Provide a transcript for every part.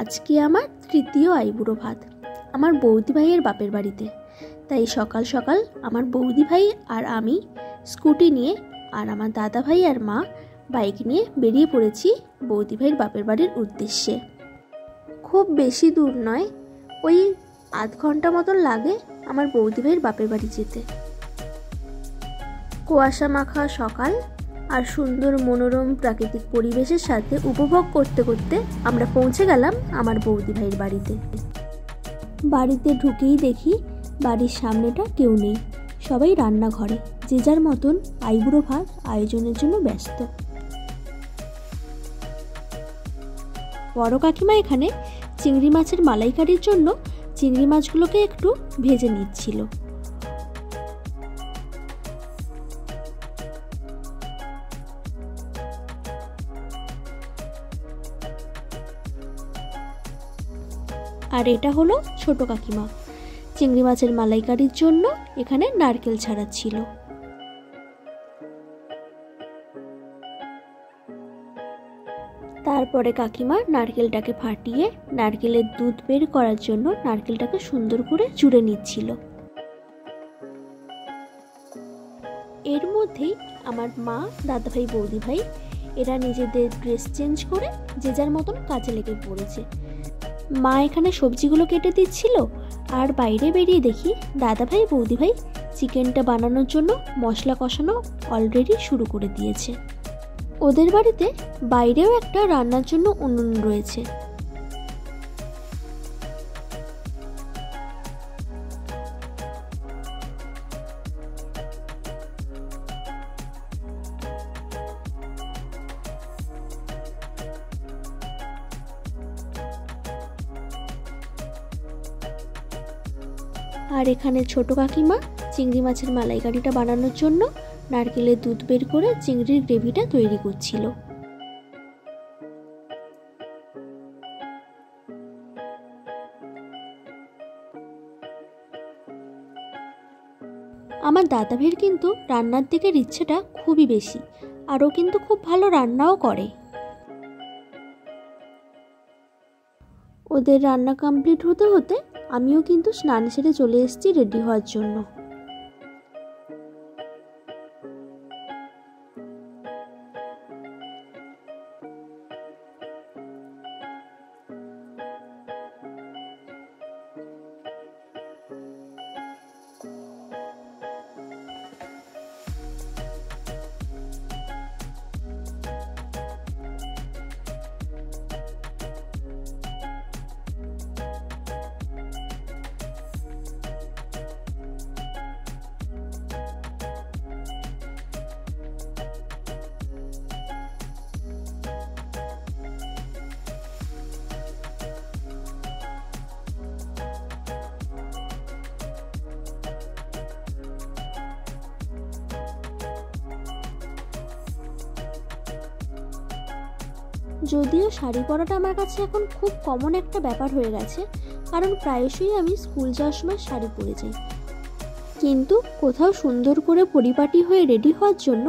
আজকে আমার তৃতীয় আইবুড়ো ভাত আমার বৌদি ভাইয়ের বাপের বাড়িতে। তাই সকাল সকাল আমার বৌদি ভাই আর আমি স্কুটি নিয়ে আর আমার দাদা ভাই আর মা বাইক নিয়ে বেরিয়ে পড়েছি বৌদি ভাইয়ের বাপের বাড়ির উদ্দেশ্যে। খুব বেশি দূর নয়, ওই আধ ঘন্টা মতন লাগে আমার বৌদি ভাইয়ের বাপের বাড়ি যেতে। কুয়াশা মাখা সকাল আর সুন্দর মনোরম প্রাকৃতিক পরিবেশের সাথে উপভোগ করতে করতে আমরা পৌঁছে গেলাম আমার বৌদি ভাইয়ের বাড়িতে। বাড়িতে ঢুকেই দেখি বাড়ির সামনেটা কেউ নেই, সবাই রান্নাঘরে যে যার মতন আইবুড়ো ভাত আয়োজনের জন্য ব্যস্ত। বড় কাকিমা এখানে চিংড়ি মাছের মালাইকারির জন্য চিংড়ি মাছগুলোকে একটু ভেজে নিচ্ছিল। আর এটা হলো ছোট কাকিমা, চিংড়ি মাছের মালাইকারির জন্য এখানে নারকেল ছাড়াচ্ছিল। তারপরে কাকিমা নারকেলটাকে ফাটিয়ে নারকেলের দুধ বের করার জন্য নারকেলটাকে সুন্দর করে জুড়ে নিচ্ছিল। এর মধ্যেই আমার মা, দাদা ভাই, বৌদি ভাই এরা নিজেদের ড্রেস চেঞ্জ করে যে যার মতন কাজে লেগে পড়েছে। মা এখানে সবজিগুলো কেটে দিচ্ছিল আর বাইরে বেরিয়ে দেখি দাদা ভাই, বৌদি ভাই চিকেনটা বানানোর জন্য মশলা কষানো অলরেডি শুরু করে দিয়েছে। ওদের বাড়িতে বাইরেও একটা রান্নার জন্য উনুন রয়েছে। আর এখানে ছোট কাকিমা চিংড়ি মাছের মালাইকারিটা বানানোর জন্য নারকেলের দুধ বের করে চিংড়ির গ্রেভিটা তৈরি করছিল। আমার দাদা ভাইয়ের কিন্তু রান্নার দিকের ইচ্ছেটা খুবই বেশি, আর ও কিন্তু খুব ভালো রান্নাও করে। ওদের রান্না কমপ্লিট হতে হতে আমিও কিন্তু স্নান সেরে চলে এসেছি রেডি হওয়ার জন্য। যদিও শাড়ি পরাটা আমার কাছে এখন খুব কমন একটা ব্যাপার হয়ে গেছে, কারণ প্রায়শই আমি স্কুল যাওয়ার সময় শাড়ি পরে যাই, কিন্তু কোথাও সুন্দর করে পরিপাটি হয়ে রেডি হওয়ার জন্য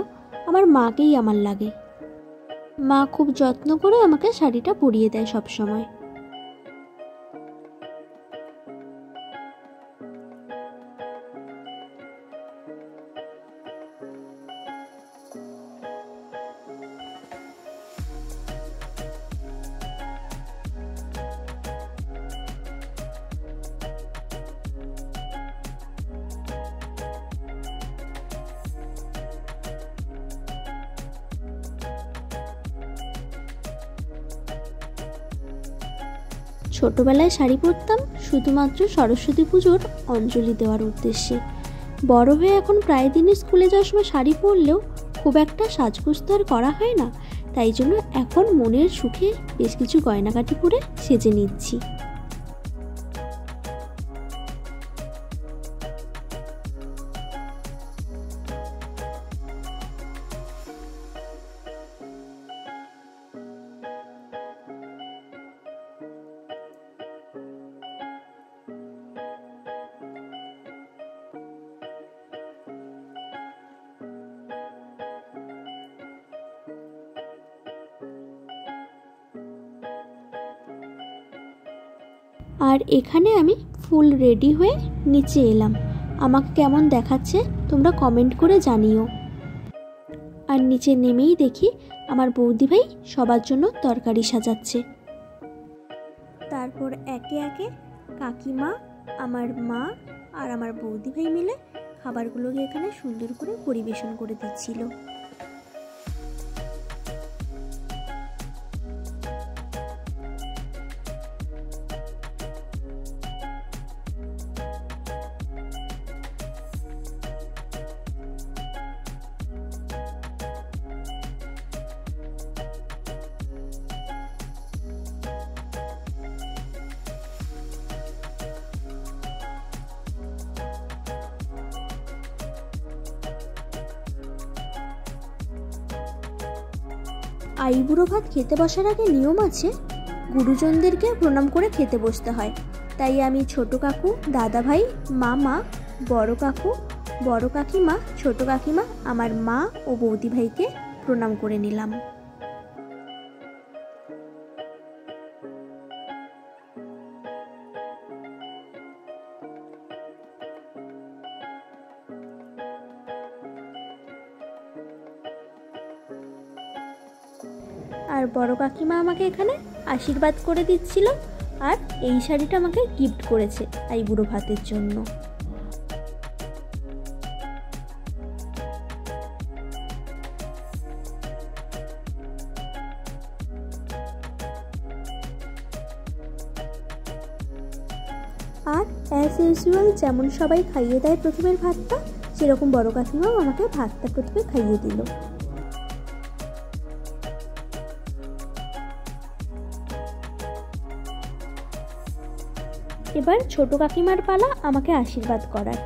আমার মাকেই আমার লাগে। মা খুব যত্ন করে আমাকে শাড়িটা পরিয়ে দেয় সব সময়। ছোটবেলায় শাড়ি পরতাম শুধুমাত্র সরস্বতী পুজোর অঞ্জলি দেওয়ার উদ্দেশ্যে। বড় হয়ে এখন প্রায় দিনই স্কুলে যাওয়ার সময় শাড়ি পরলেও খুব একটা সাজগোজ তো আর করা হয় না, তাই জন্য এখন মনের সুখে বেশ কিছু গয়নাগাটি পরে সেজে নিচ্ছি। আর এখানে আমি ফুল রেডি হয়ে নিচে এলাম। আমাকে কেমন দেখাচ্ছে তোমরা কমেন্ট করে জানিও। আর নিচে নেমেই দেখি আমার বৌদি ভাই সবার জন্য তরকারি সাজাচ্ছে। তারপর একে একে কাকিমা, আমার মা আর আমার বৌদি ভাই মিলে খাবারগুলোকে এখানে সুন্দর করে পরিবেশন করে দিচ্ছিল। আইবুড়ো ভাত খেতে বসার আগে নিয়ম আছে, গুরুজনদেরকে প্রণাম করে খেতে বসতে হয়। তাই আমি ছোট কাকু, দাদা ভাই, মামা, বড় কাকু, বড় কাকিমা, ছোট কাকিমা, আমার মা ও বৌদি ভাইকে প্রণাম করে নিলাম। আর বড় কাকিমা আমাকে এখানে আশীর্বাদ করে দিচ্ছিল, আর এই শাড়িটা আমাকে গিফট করেছে আইবুড়ো ভাতের জন্য। আর অ্যাজ ইউজুয়াল যেমন সবাই খাইয়ে দেয় প্রথমের ভাতটা, সেরকম বড় কাকিমাও আমাকে ভাতটা প্রথমে খাইয়ে দিল। এবার ছোট কাকিমার পালা আমাকে আশীর্বাদ করার।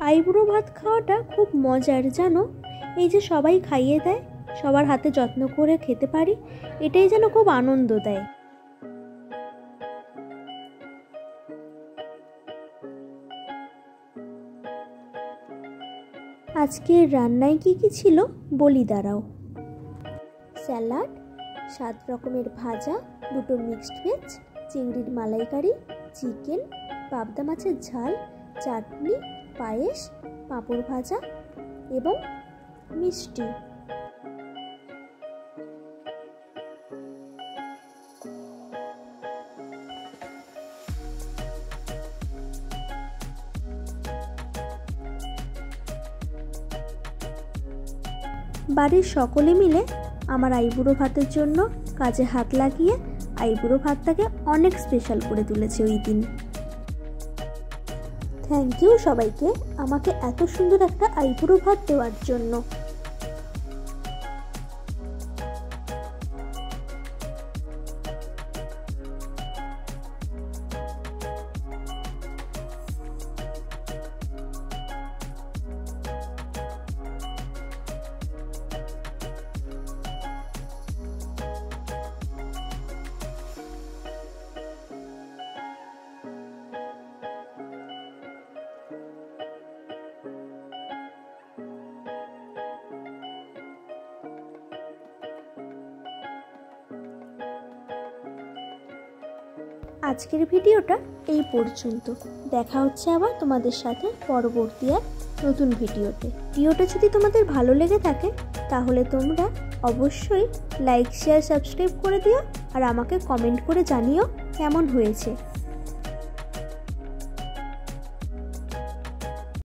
আইবুড়ো ভাত খাওয়াটা খুব মজার জানো। এই যে সবাই খাইয়ে দেয়, সবার হাতে যত্ন করে খেতে পারি, এটাই যেন খুব আনন্দ দেয়। আজকের রান্নায় কি কি ছিল বলি দাঁড়াও। স্যালাড, 7 রকমের ভাজা, 2টো মিক্সড ভেজ, চিংড়ির মালাইকারি, চিকেন, পাবদা মাছের ঝাল, চাটনি, পায়েস, পাঁপড় ভাজা এবং মিষ্টি। বাড়ির সকলে মিলে আমার আইবুড়ো ভাতের জন্য কাজে হাত লাগিয়ে আইবুড়ো ভাতটাকে অনেক স্পেশাল করে তুলেছে ওই দিন। থ্যাংক ইউ সবাইকে আমাকে এত সুন্দর একটা আইবুড়ো ভাত দেওয়ার জন্য। আজকের ভিডিওটা এই পর্যন্ত। দেখা হচ্ছে আবার তোমাদের সাথে পরবর্তী এক নতুন ভিডিওতে। ভিডিওটা যদি তোমাদের ভালো লেগে থাকে তাহলে তোমরা অবশ্যই লাইক, শেয়ার, সাবস্ক্রাইব করে দিও আর আমাকে কমেন্ট করে জানিও কেমন হয়েছে।